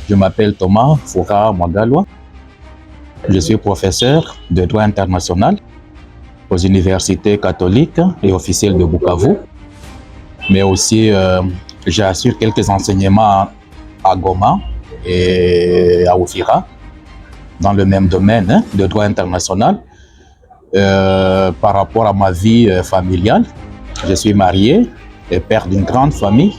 Je m'appelle Thomas Foura Mwagaloa. Je suis professeur de droit international aux universités catholiques et officielles de Bukavu. Mais aussi, j'assure quelques enseignements à Goma et à Uvira, dans le même domaine de droit international. Par rapport à ma vie familiale, je suis marié et père d'une grande famille.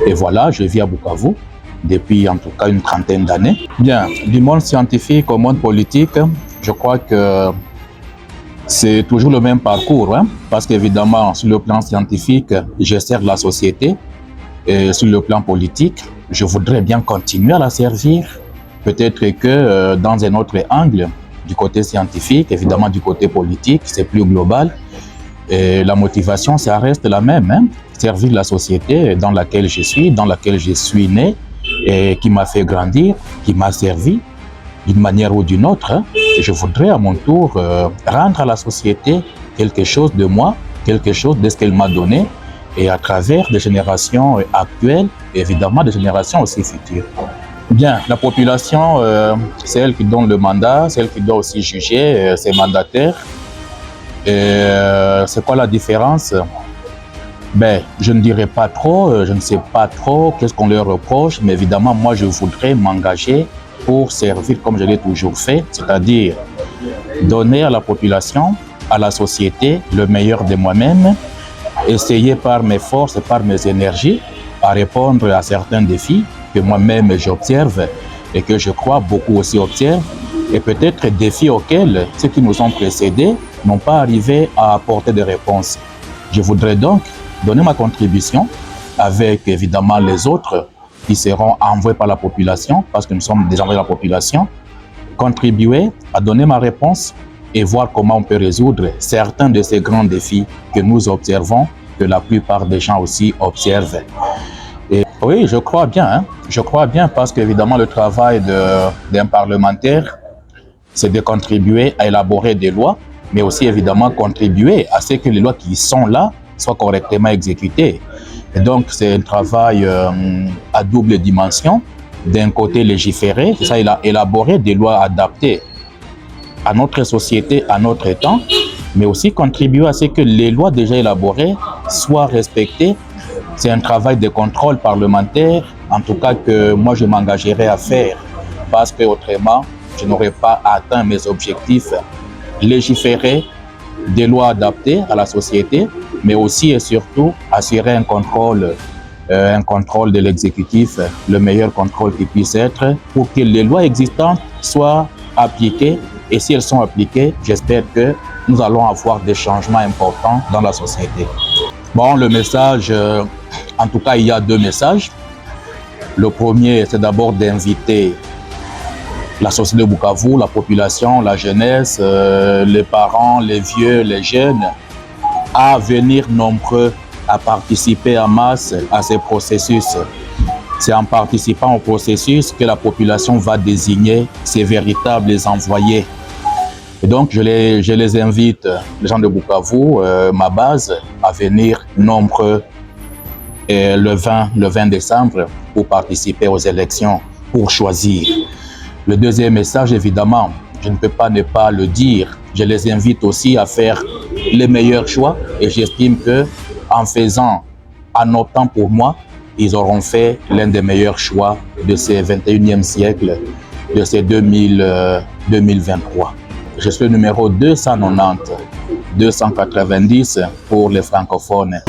Et voilà, je vis à Bukavu depuis en tout cas une trentaine d'années. Bien, du monde scientifique au monde politique, je crois que c'est toujours le même parcours, parce qu'évidemment, sur le plan scientifique, je sers la société, et sur le plan politique, je voudrais bien continuer à la servir. Peut-être que dans un autre angle, du côté scientifique, évidemment du côté politique, c'est plus global. Et la motivation, ça reste la même, servir la société dans laquelle je suis né, et qui m'a fait grandir, qui m'a servi d'une manière ou d'une autre. Et je voudrais à mon tour rendre à la société quelque chose de moi, quelque chose de ce qu'elle m'a donné, et à travers des générations actuelles, et évidemment des générations aussi futures. Bien, la population, c'est elle qui donne le mandat, c'est elle qui doit aussi juger ses mandataires. Et c'est quoi la différence? Ben, je ne dirais pas trop, je ne sais pas trop qu'est-ce qu'on leur reproche, mais évidemment, moi, je voudrais m'engager pour servir comme je l'ai toujours fait, c'est-à-dire donner à la population, à la société, le meilleur de moi-même, essayer par mes forces et par mes énergies à répondre à certains défis que moi-même j'observe et que je crois beaucoup aussi observent, et peut-être défis auxquels ceux qui nous ont précédés n'ont pas arrivé à apporter des réponses. Je voudrais donc donner ma contribution avec évidemment les autres qui seront envoyés par la population, parce que nous sommes des envoyés de la population, contribuer à donner ma réponse et voir comment on peut résoudre certains de ces grands défis que nous observons, que la plupart des gens aussi observent. Et oui, je crois bien parce qu'évidemment le travail d'un parlementaire, c'est de contribuer à élaborer des lois, mais aussi évidemment contribuer à ce que les lois qui sont là soient correctement exécutées. Et donc c'est un travail à double dimension. D'un côté légiférer, c'est ça, élaborer des lois adaptées à notre société, à notre temps, mais aussi contribuer à ce que les lois déjà élaborées soient respectées. C'est un travail de contrôle parlementaire, en tout cas que moi je m'engagerai à faire, parce que autrement je n'aurais pas atteint mes objectifs. Légiférer des lois adaptées à la société, mais aussi et surtout assurer un contrôle de l'exécutif, le meilleur contrôle qui puisse être, pour que les lois existantes soient appliquées. Et si elles sont appliquées, j'espère que nous allons avoir des changements importants dans la société. Bon, le message, en tout cas, il y a deux messages. Le premier, c'est d'abord d'inviter la société de Bukavu, la population, la jeunesse, les parents, les vieux, les jeunes, à venir nombreux, à participer en masse à ces processus. C'est en participant au processus que la population va désigner ses véritables envoyés. Et donc, je les invite, les gens de Bukavu, ma base, à venir nombreux le 20 décembre pour participer aux élections, pour choisir. Le deuxième message, évidemment, je ne peux pas ne pas le dire. Je les invite aussi à faire les meilleurs choix et j'estime que en faisant, en optant pour moi, ils auront fait l'un des meilleurs choix de ce 21e siècle, de ces 2023. Je suis le numéro 290 pour les francophones.